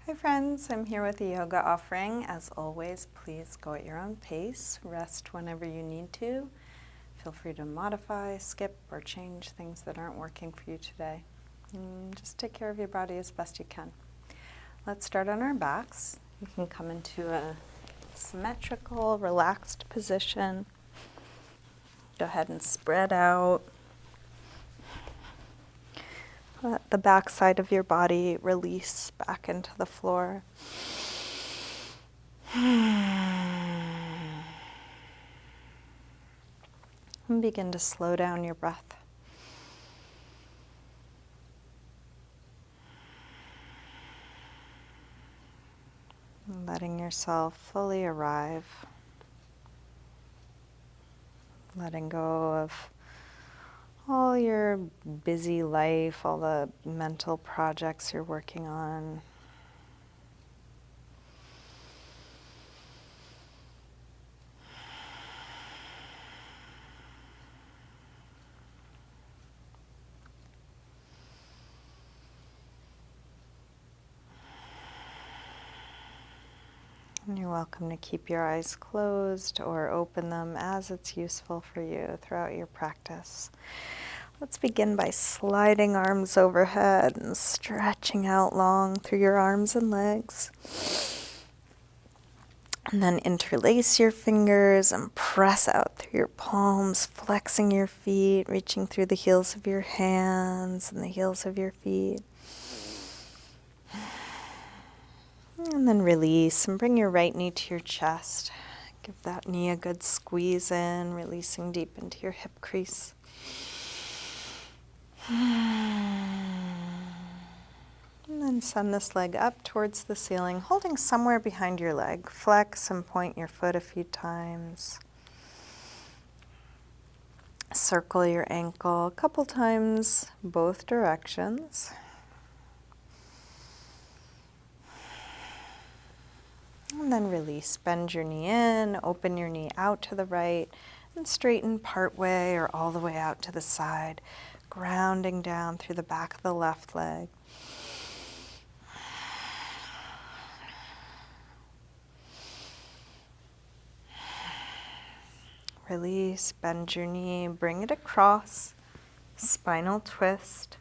Hi friends, I'm here with a yoga offering. As always, please go at your own pace. Rest whenever you need to. Feel free to modify, skip, or change things that aren't working for you today. Just take care of your body as best you can. Let's start on our backs. You can come into a symmetrical, relaxed position. Go ahead and spread out. Let the back side of your body release back into the floor. And begin to slow down your breath. Letting yourself fully arrive. Letting go of all your busy life, all the mental projects you're working on. And you're welcome to keep your eyes closed or open them as it's useful for you throughout your practice. Let's begin by sliding arms overhead and stretching out long through your arms and legs. And then interlace your fingers and press out through your palms, flexing your feet, reaching through the heels of your hands and the heels of your feet. And then release and bring your right knee to your chest. Give that knee a good squeeze in, releasing deep into your hip crease. And then send this leg up towards the ceiling, holding somewhere behind your leg. Flex and point your foot a few times. Circle your ankle a couple times, both directions. And then release. Bend your knee in, open your knee out to the right, and straighten part way or all the way out to the side, grounding down through the back of the left leg. Release, bend your knee, bring it across, spinal twist.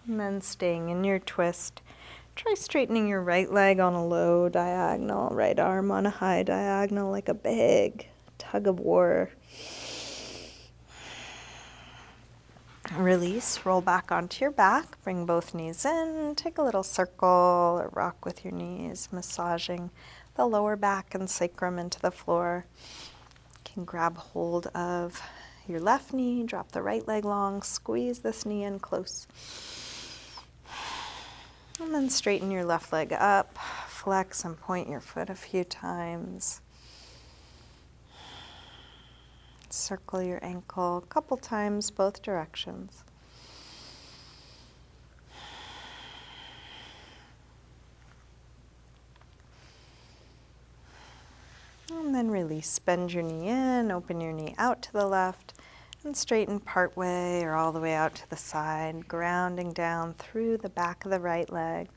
And then staying in your twist, try straightening your right leg on a low diagonal, right arm on a high diagonal, like a big tug of war. Release, roll back onto your back, bring both knees in, take a little circle or rock with your knees, massaging the lower back and sacrum into the floor. You can grab hold of your left knee, drop the right leg long, squeeze this knee in close. And then straighten your left leg up, flex and point your foot a few times. Circle your ankle a couple times, both directions. And then release. Bend your knee in, open your knee out to the left, and straighten part way or all the way out to the side, grounding down through the back of the right leg.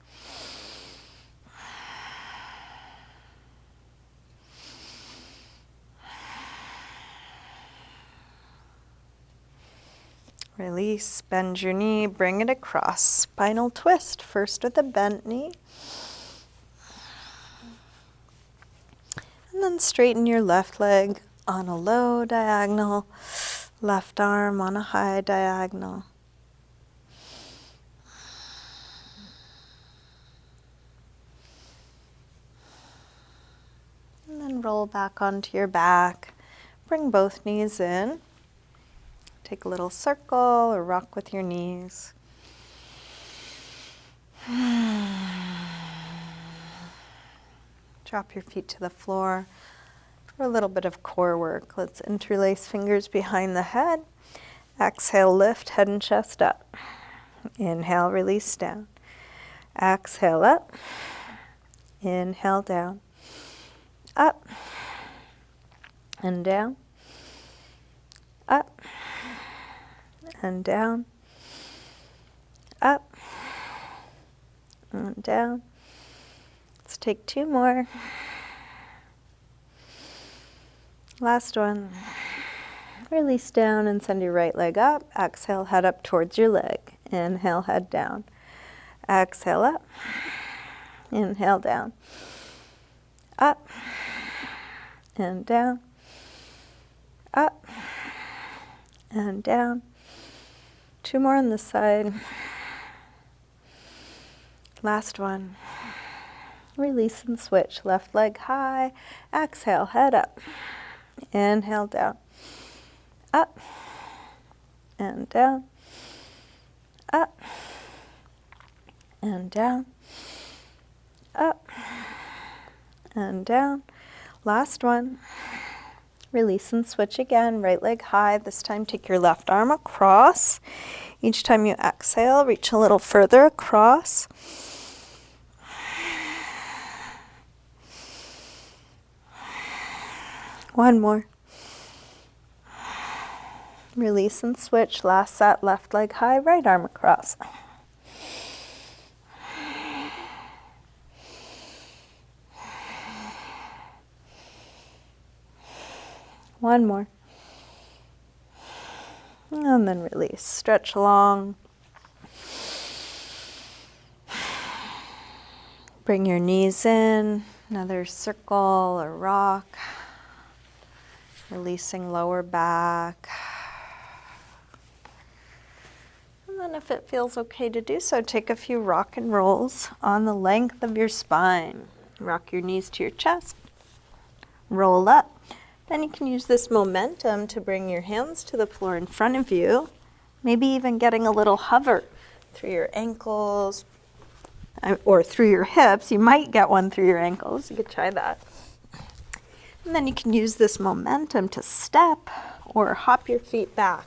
Release, bend your knee, bring it across, spinal twist, first with a bent knee. And then straighten your left leg on a low diagonal, left arm on a high diagonal. And then roll back onto your back, bring both knees in. Take a little circle or rock with your knees. Drop your feet to the floor for a little bit of core work. Let's interlace fingers behind the head. Exhale, lift head and chest up. Inhale, release down. Exhale up. Inhale down. Up and down. Up and down, up and down. Let's take 2 more. Last one. Release down and send your right leg up. Exhale, head up towards your leg. Inhale, head down. Exhale up. Inhale, down. Up and down. Up and down. 2 more on this side. Last one. Release and switch. Left leg high. Exhale, head up. Inhale, down. Up and down. Up and down. Up and down. Last one. Release and switch again. Right leg high. This time take your left arm across. Each time you exhale, reach a little further across. One more. Release and switch. Last set, left leg high, right arm across. One more. And then release. Stretch long. Bring your knees in. Another circle or rock. Releasing lower back. And then if it feels okay to do so, take a few rock and rolls on the length of your spine. Rock your knees to your chest. Roll up. Then you can use this momentum to bring your hands to the floor in front of you. Maybe even getting a little hover through your ankles or through your hips. You might get one through your ankles. You could try that. And then you can use this momentum to step or hop your feet back.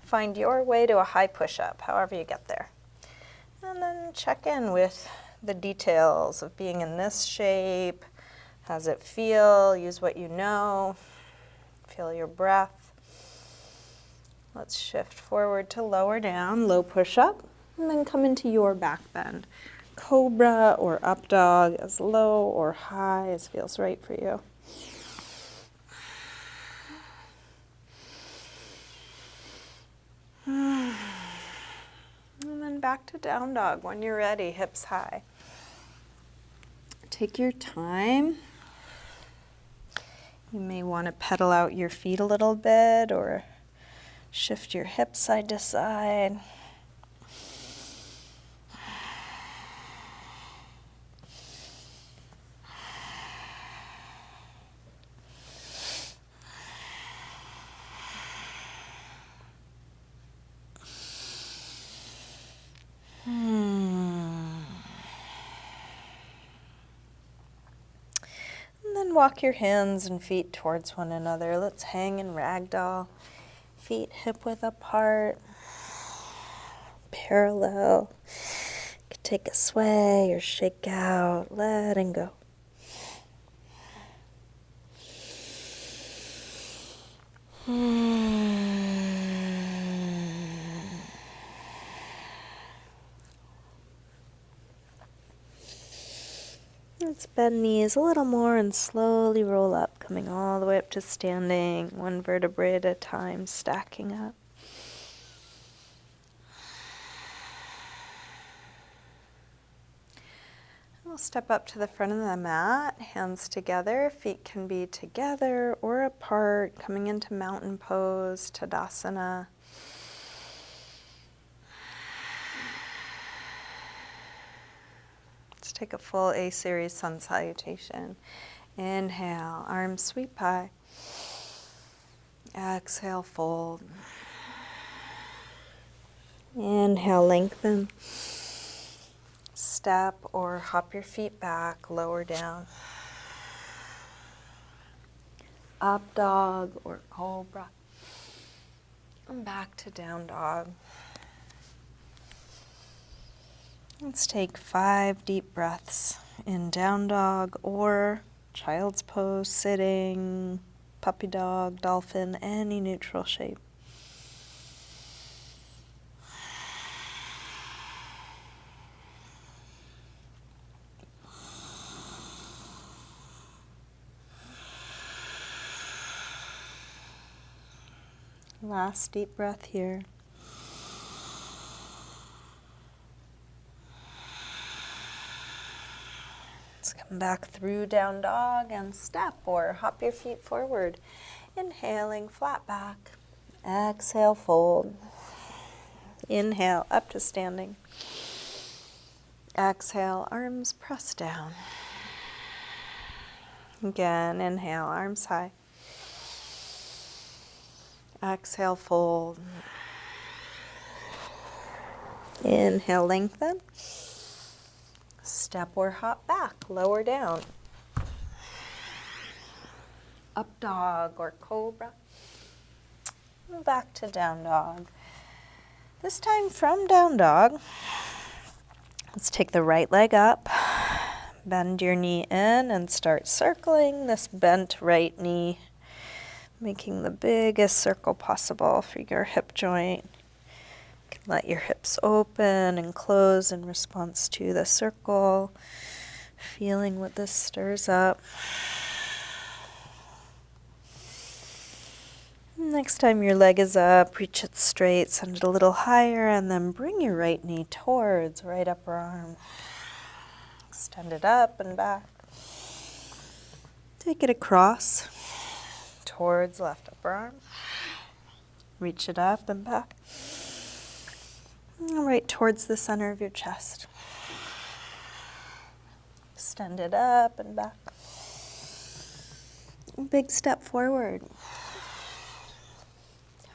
Find your way to a high push-up, however you get there. And then check in with the details of being in this shape. How does it feel? Use what you know. Feel your breath. Let's shift forward to lower down, low push-up, and then come into your back bend. Cobra or up dog, as low or high as feels right for you. And then back to down dog when you're ready, hips high. Take your time. You may want to pedal out your feet a little bit or shift your hips side to side. Walk your hands and feet towards one another. Let's hang in ragdoll. Feet hip width apart. Parallel. You could take a sway or shake out. Letting go. Let's bend knees a little more and slowly roll up, coming all the way up to standing, one vertebrae at a time, stacking up. We'll step up to the front of the mat, hands together, feet can be together or apart, coming into mountain pose, Tadasana. Let's take a full A-series sun salutation. Inhale, arms sweep high. Exhale, fold. Inhale, lengthen. Step or hop your feet back, lower down. Up dog or cobra. And back to down dog. Let's take 5 deep breaths in down dog or child's pose, sitting, puppy dog, dolphin, any neutral shape. Last deep breath here. Let's come back through down dog and step or hop your feet forward. Inhaling, flat back. Exhale, fold. Inhale, up to standing. Exhale, arms press down. Again, inhale, arms high. Exhale, fold. Inhale, lengthen. Step or hop back, lower down. Up dog or cobra. Back to down dog. This time from down dog, let's take the right leg up, bend your knee in and start circling this bent right knee, making the biggest circle possible for your hip joint. You can let your hips open and close in response to the circle, feeling what this stirs up. Next time your leg is up, reach it straight, send it a little higher, and then bring your right knee towards right upper arm. Extend it up and back. Take it across towards left upper arm. Reach it up and back. And right towards the center of your chest. Extend it up and back. Big step forward.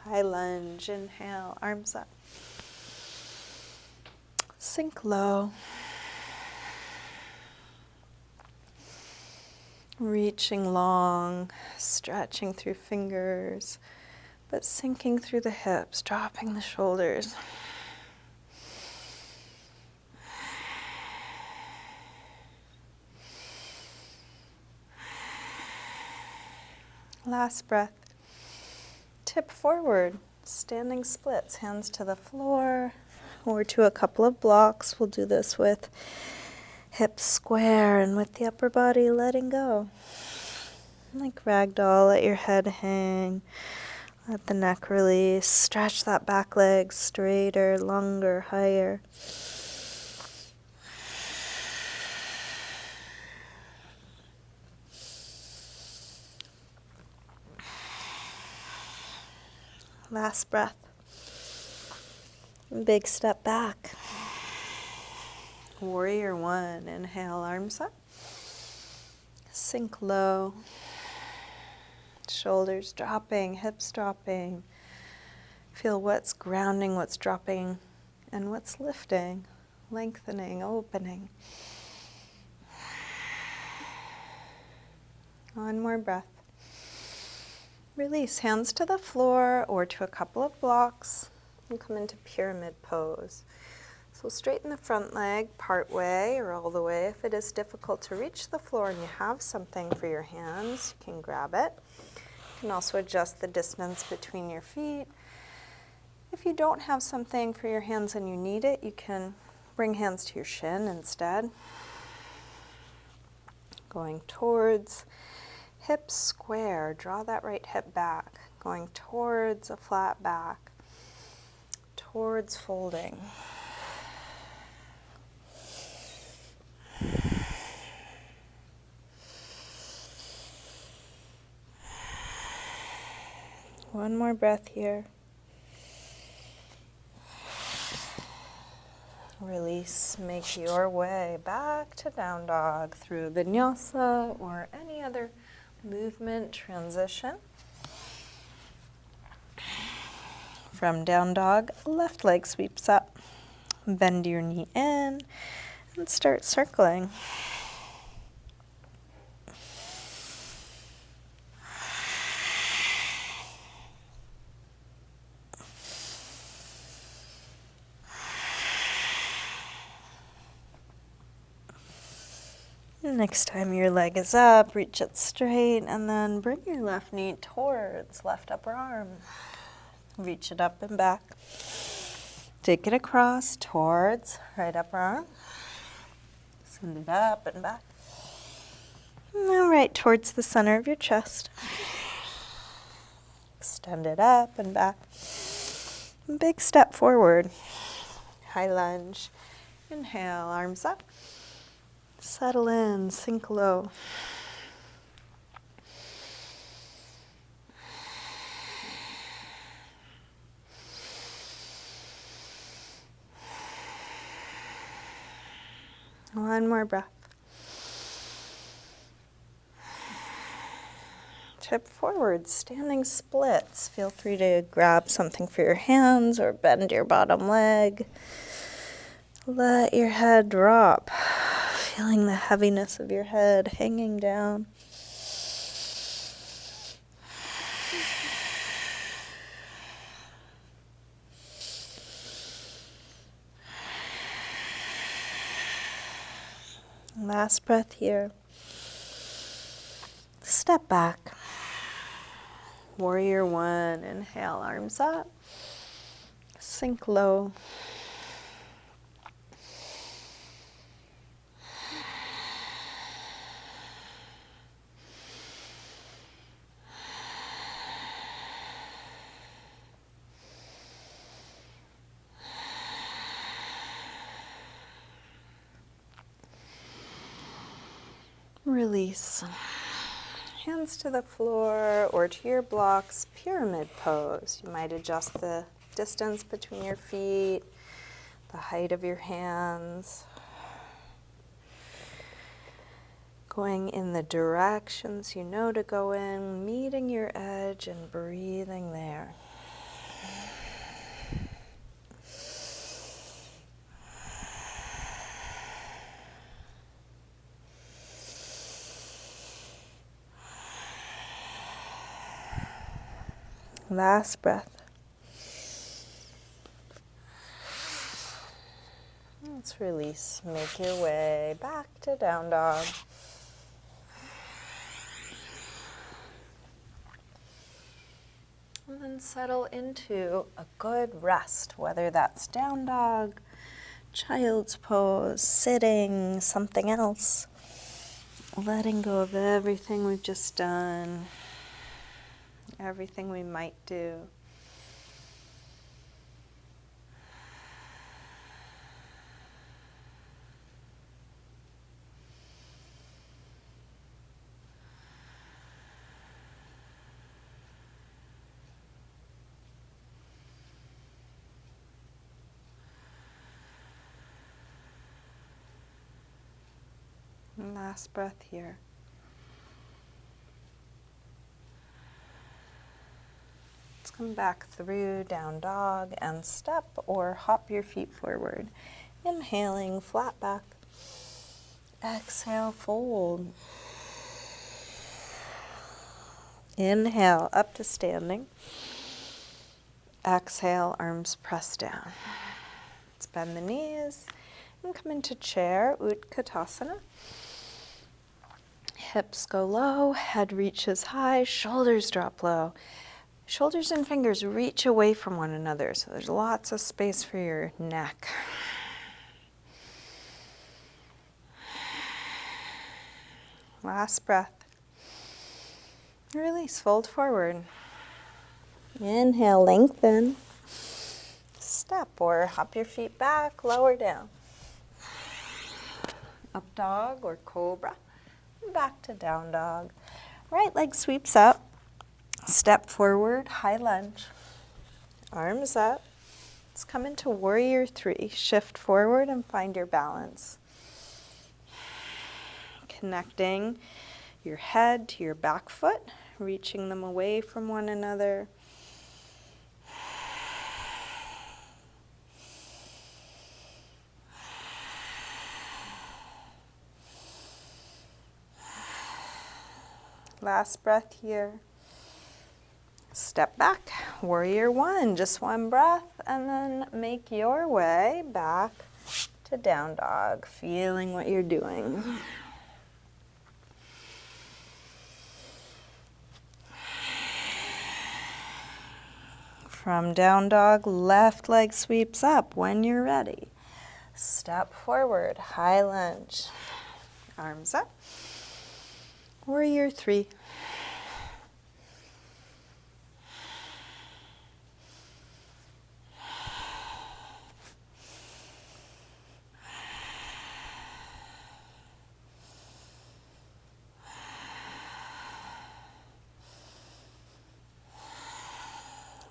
High lunge, inhale, arms up. Sink low. Reaching long, stretching through fingers, but sinking through the hips, dropping the shoulders. Last breath. Tip forward, standing splits, hands to the floor or to a couple of blocks. We'll do this with hips square and with the upper body letting go. Like ragdoll, let your head hang, let the neck release, stretch that back leg straighter, longer, higher. Last breath. Big step back. Warrior one. Inhale, arms up. Sink low. Shoulders dropping, hips dropping. Feel what's grounding, what's dropping, and what's lifting, lengthening, opening. One more breath. Release, hands to the floor or to a couple of blocks and come into pyramid pose. So straighten the front leg part way or all the way. If it is difficult to reach the floor and you have something for your hands, you can grab it. You can also adjust the distance between your feet. If you don't have something for your hands and you need it, you can bring hands to your shin instead. Going towards hips square, draw that right hip back, going towards a flat back, towards folding. One more breath here. Release, make your way back to down dog through vinyasa or any other movement transition. From down dog, left leg sweeps up. Bend your knee in and start circling. Next time your leg is up, reach it straight and then bring your left knee towards left upper arm. Reach it up and back. Take it across towards right upper arm. Send it up and back. Now right towards the center of your chest. Extend it up and back. Big step forward. High lunge. Inhale, arms up. Settle in, sink low. One more breath. Tip forward, standing splits. Feel free to grab something for your hands or bend your bottom leg. Let your head drop, feeling the heaviness of your head hanging down. Last breath here. Step back. Warrior one. Inhale, arms up. Sink low. Release. Hands to the floor or to your blocks, pyramid pose. You might adjust the distance between your feet, the height of your hands. Going in the directions you know to go in, meeting your edge and breathing there. Last breath. Let's release. Make your way back to down dog. And then settle into a good rest, whether that's down dog, child's pose, sitting, something else. Letting go of everything we've just done. Everything we might do. And last breath here. Let's come back through down dog and step or hop your feet forward. Inhaling, flat back. Exhale, fold. Inhale, up to standing. Exhale, arms press down. Let's bend the knees and come into chair, Utkatasana. Hips go low, head reaches high, shoulders drop low. Shoulders and fingers reach away from one another, so there's lots of space for your neck. Last breath. Release, fold forward. Inhale, lengthen. Step or hop your feet back, lower down. Up dog or cobra. Back to down dog. Right leg sweeps up. Step forward, high lunge. Arms up. Let's come into warrior three. Shift forward and find your balance. Connecting your head to your back foot, reaching them away from one another. Last breath here. Step back, warrior one, just one breath, and then make your way back to down dog, feeling what you're doing. From down dog, left leg sweeps up when you're ready. Step forward, high lunge, arms up. Warrior three.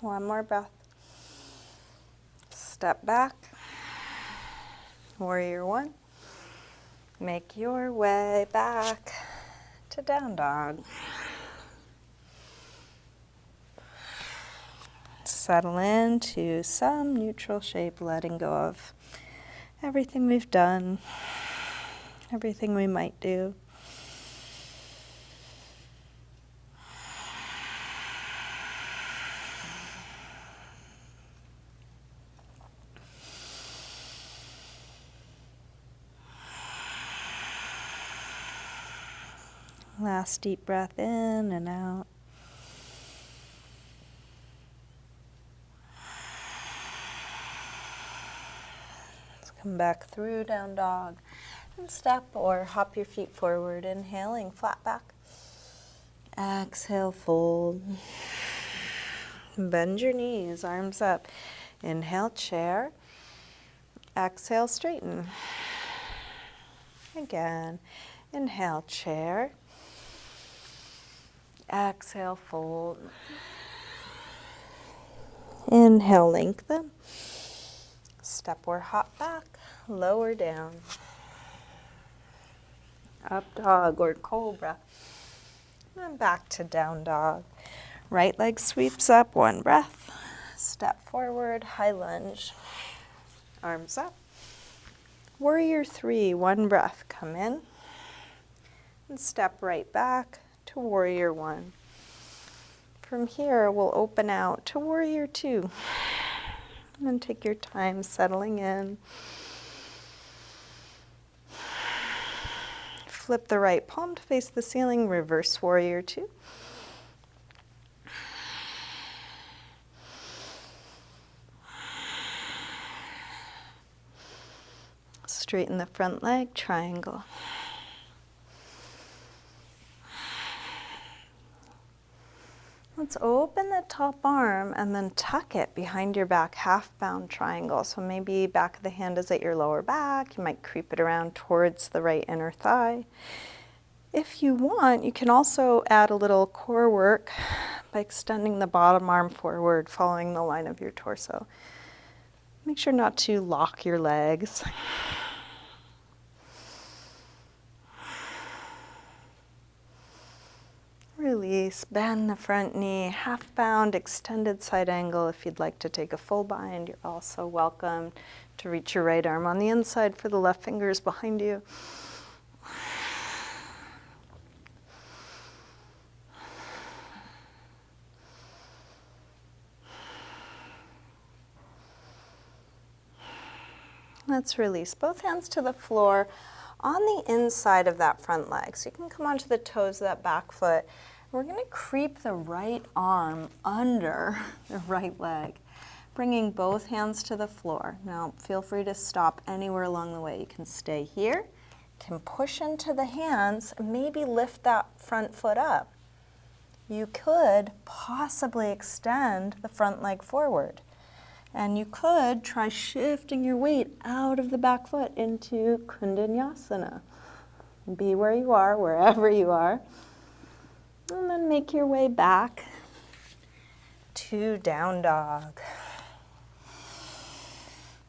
One more breath. Step back. Warrior one. Make your way back to down dog. Settle into some neutral shape, letting go of everything we've done, everything we might do. Last deep breath in and out. Let's come back through down dog and step or hop your feet forward, inhaling flat back. Exhale, fold. Bend your knees, arms up. Inhale, chair. Exhale, straighten. Again. Inhale, chair. Exhale, fold. Inhale, lengthen. Step or hop back, lower down. Up dog or cobra. And back to down dog. Right leg sweeps up, one breath. Step forward, high lunge. Arms up. Warrior three, one breath. Come in. And step right back to warrior one. From here, we'll open out to warrior two. And take your time settling in. Flip the right palm to face the ceiling, reverse warrior two. Straighten the front leg, triangle. Let's open the top arm and then tuck it behind your back, half-bound triangle. So maybe back of the hand is at your lower back. You might creep it around towards the right inner thigh. If you want, you can also add a little core work by extending the bottom arm forward, following the line of your torso. Make sure not to lock your legs. Release, bend the front knee, half bound, extended side angle. If you'd like to take a full bind, you're also welcome to reach your right arm on the inside for the left fingers behind you. Let's release both hands to the floor on the inside of that front leg. So you can come onto the toes of that back foot. We're going to creep the right arm under the right leg, bringing both hands to the floor. Now, feel free to stop anywhere along the way. You can stay here, can push into the hands, and maybe lift that front foot up. You could possibly extend the front leg forward. And you could try shifting your weight out of the back foot into Kundanyasana. Be where you are, wherever you are. And then make your way back to down dog.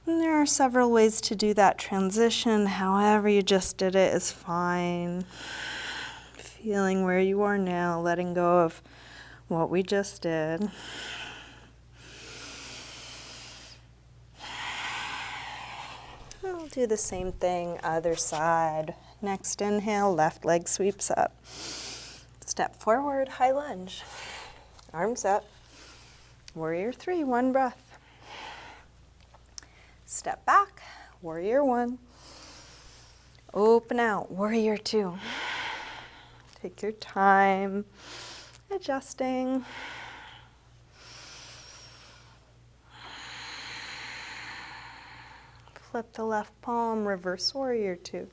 And there are several ways to do that transition. However you just did it is fine. Feeling where you are now, letting go of what we just did. We'll do the same thing, other side. Next inhale, left leg sweeps up. Step forward, high lunge. Arms up. Warrior three, one breath. Step back, warrior one. Open out, warrior two. Take your time, adjusting. Flip the left palm, reverse warrior two.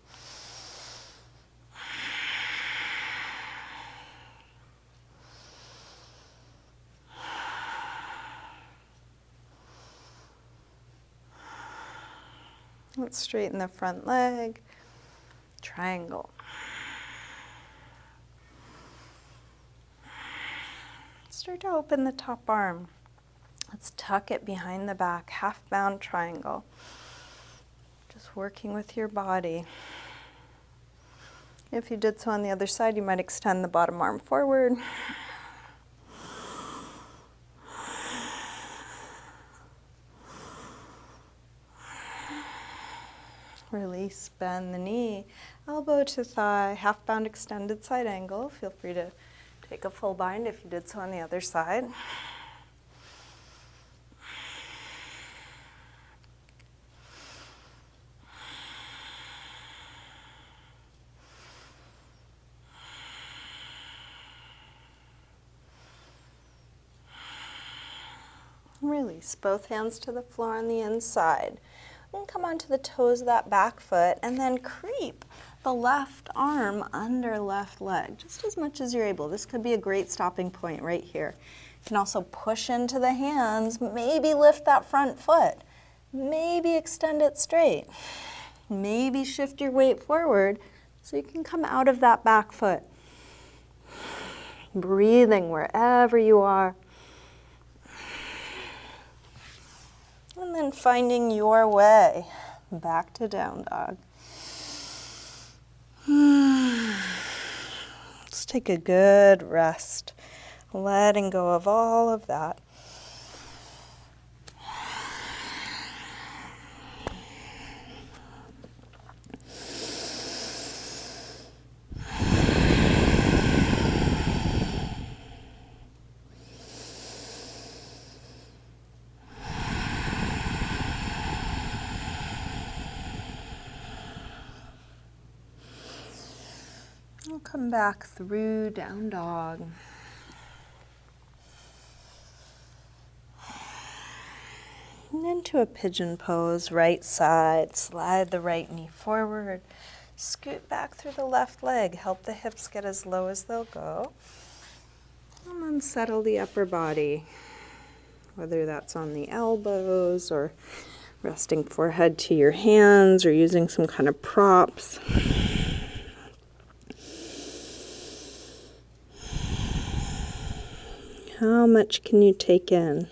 Let's straighten the front leg, triangle. Start to open the top arm. Let's tuck it behind the back, half-bound triangle. Just working with your body. If you did so on the other side, you might extend the bottom arm forward. Release, bend the knee, elbow to thigh, half-bound extended side angle. Feel free to take a full bind if you did so on the other side. Release both hands to the floor on the inside. And come onto the toes of that back foot and then creep the left arm under left leg, just as much as you're able. This could be a great stopping point right here. You can also push into the hands, maybe lift that front foot, maybe extend it straight, maybe shift your weight forward so you can come out of that back foot. Breathing wherever you are. And then finding your way back to down dog. Let's take a good rest, letting go of all of that. We'll come back through down dog. And into a pigeon pose, right side. Slide the right knee forward. Scoot back through the left leg. Help the hips get as low as they'll go. And then settle the upper body, whether that's on the elbows or resting forehead to your hands or using some kind of props. How much can you take in?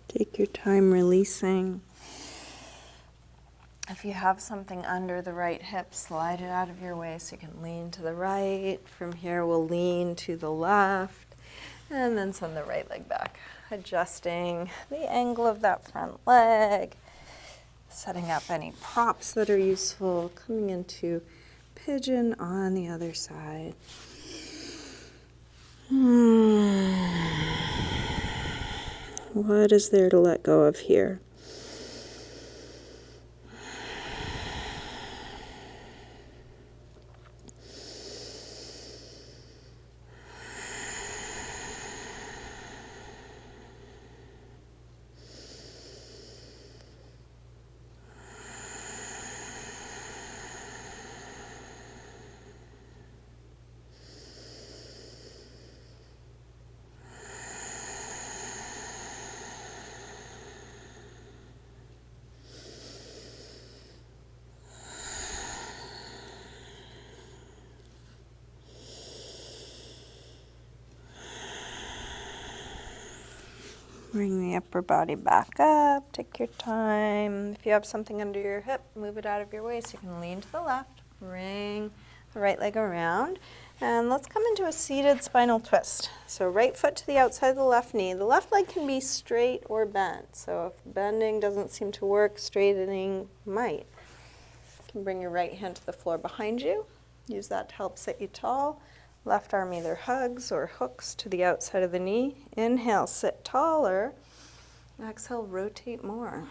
Take your time releasing. If you have something under the right hip, slide it out of your way so you can lean to the right. From here, we'll lean to the left and then send the right leg back. Adjusting the angle of that front leg, setting up any props that are useful, coming into pigeon on the other side. What is there to let go of here? Bring the upper body back up. Take your time. If you have something under your hip, move it out of your way so you can lean to the left. Bring the right leg around. And let's come into a seated spinal twist. So right foot to the outside of the left knee. The left leg can be straight or bent. So if bending doesn't seem to work, straightening might. You can bring your right hand to the floor behind you. Use that to help sit you tall. Left arm either hugs or hooks to the outside of the knee. Inhale, sit taller. Exhale, rotate more.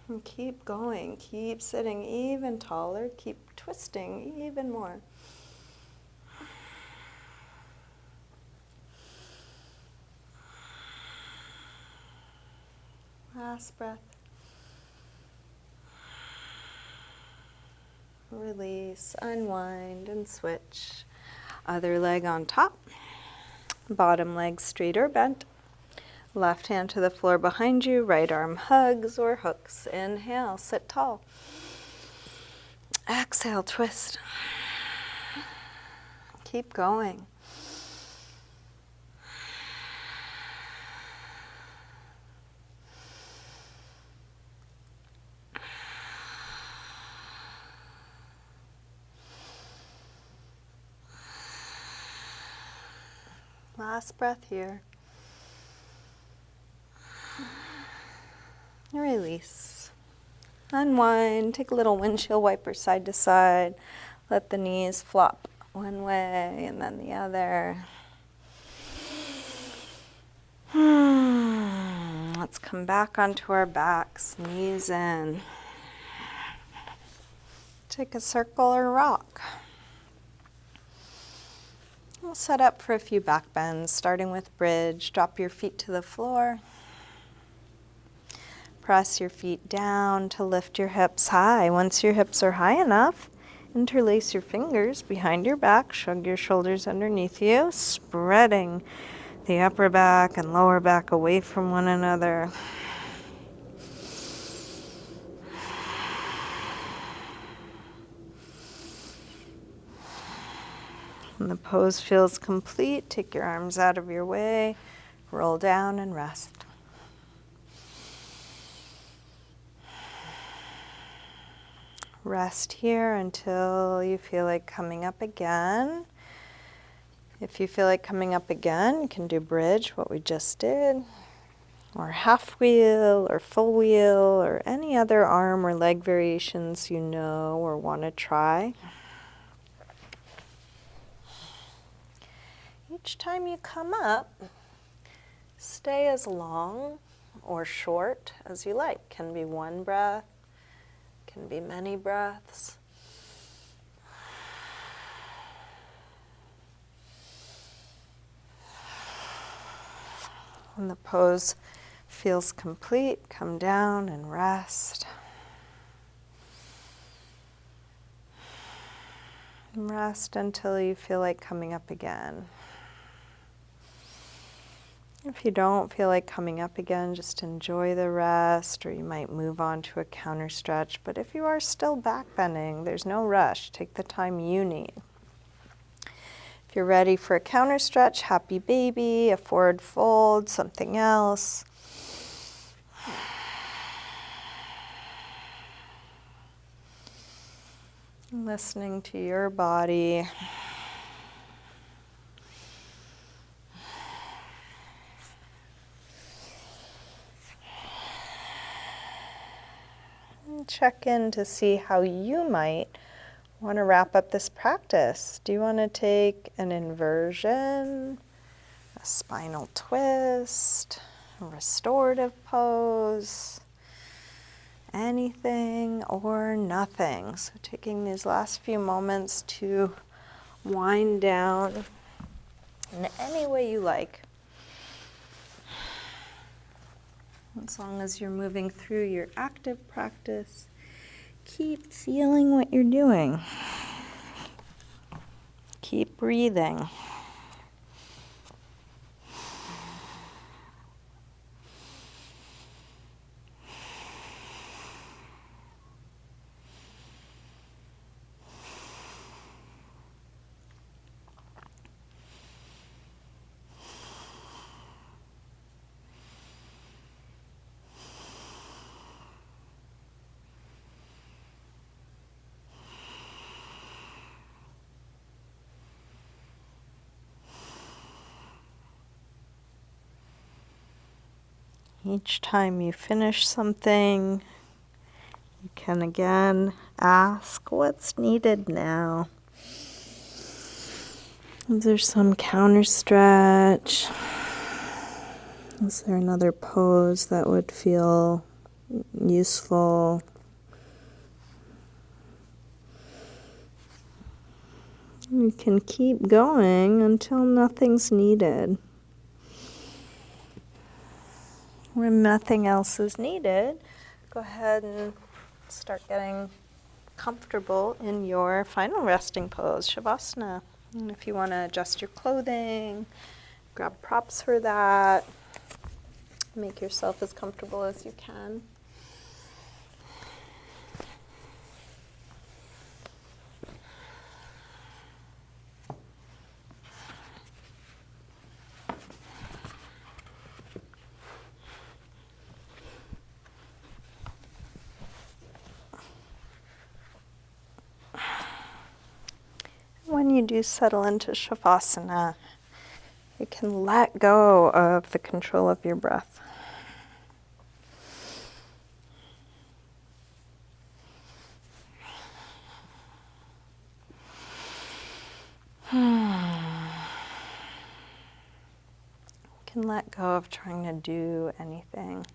And keep going. Keep sitting even taller. Keep twisting even more. Last breath. Release, unwind, and switch. Other leg on top. Bottom leg straight or bent. Left hand to the floor behind you. Right arm hugs or hooks. Inhale, sit tall. Exhale, twist. Keep going. Last breath here. Release. Unwind. Take a little windshield wiper side to side. Let the knees flop one way and then the other. Let's come back onto our backs, knees in. Take a circle or rock. We'll set up for a few back bends, starting with bridge. Drop your feet to the floor. Press your feet down to lift your hips high. Once your hips are high enough, interlace your fingers behind your back. Shrug your shoulders underneath you, spreading the upper back and lower back away from one another. When the pose feels complete, take your arms out of your way, roll down and rest. Rest here until you feel like coming up again. If you feel like coming up again, you can do bridge, what we just did, or half wheel, or full wheel, or any other arm or leg variations you know or want to try. Each time you come up, stay as long or short as you like. Can be one breath, can be many breaths. When the pose feels complete, come down and rest. And rest until you feel like coming up again. If you don't feel like coming up again, just enjoy the rest, or you might move on to a counter stretch. But if you are still back bending, there's no rush. Take the time you need. If you're ready for a counter stretch, happy baby, a forward fold, something else. Listening to your body. Check in to see how you might want to wrap up this practice. Do you want to take an inversion, a spinal twist, a restorative pose, anything or nothing? So taking these last few moments to wind down in any way you like. As long as you're moving through your active practice, keep feeling what you're doing. Keep breathing. Each time you finish something, You can again ask what's needed now. Is there some counter stretch? Is there another pose that would feel useful? You can keep going until nothing's needed. When nothing else is needed, go ahead and start getting comfortable in your final resting pose, Shavasana. And if you want to adjust your clothing, grab props for that. Make yourself as comfortable as you can. When you do settle into Shavasana, you can let go of the control of your breath. You can let go of trying to do anything.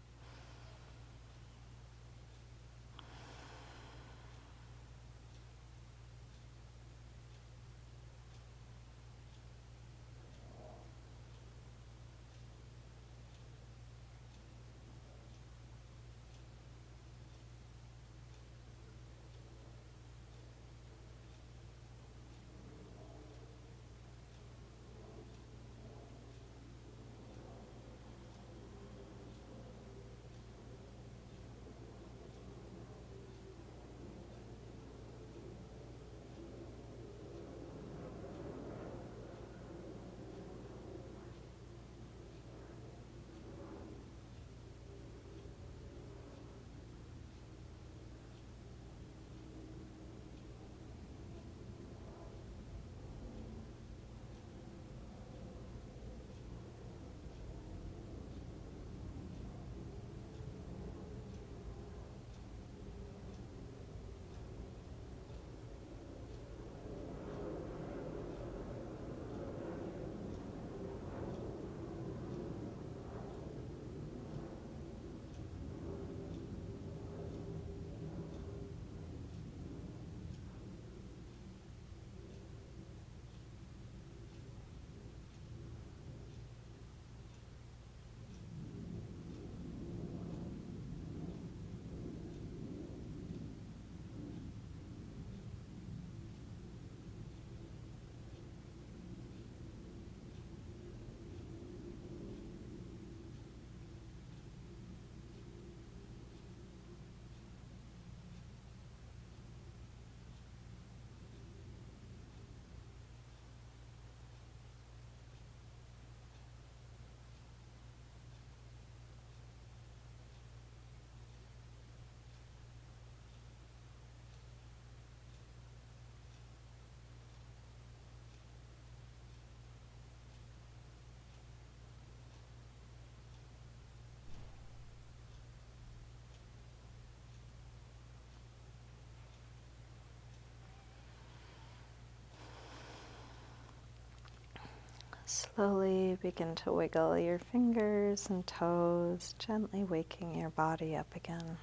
Slowly begin to wiggle your fingers and toes, gently waking your body up again.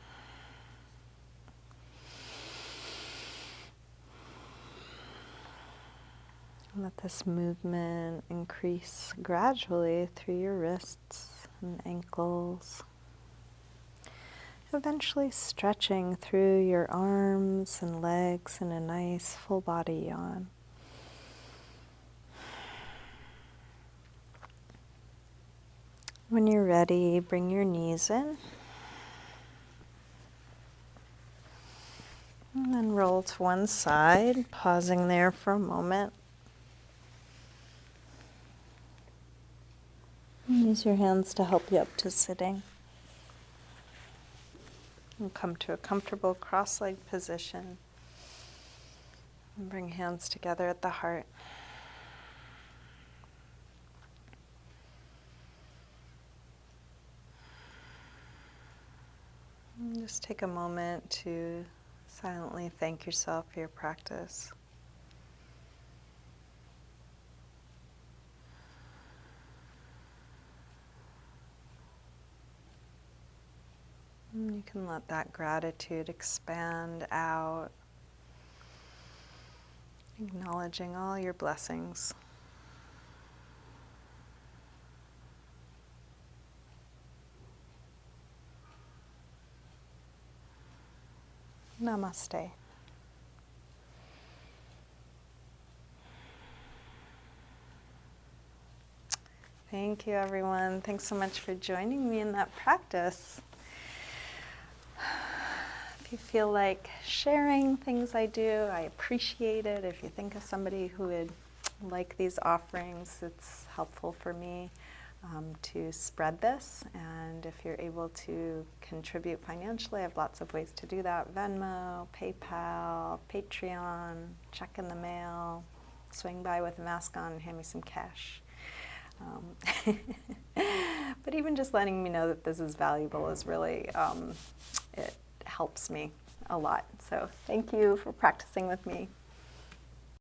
Let this movement increase gradually through your wrists and ankles, eventually stretching through your arms and legs in a nice full body yawn. When you're ready, bring your knees in. And then roll to one side, pausing there for a moment. Use your hands to help you up to sitting. And come to a comfortable cross-legged position. And bring hands together at the heart. Just take a moment to silently thank yourself for your practice. And you can let that gratitude expand out, acknowledging all your blessings. Namaste. Thank you, everyone. Thanks so much for joining me in that practice. If you feel like sharing things I do, I appreciate it. If you think of somebody who would like these offerings, it's helpful for me to spread this. And if you're able to contribute financially, I have lots of ways to do that. Venmo, PayPal, Patreon, check in the mail, swing by with a mask on and hand me some cash. But even just letting me know that this is valuable is really, it helps me a lot. So thank you for practicing with me.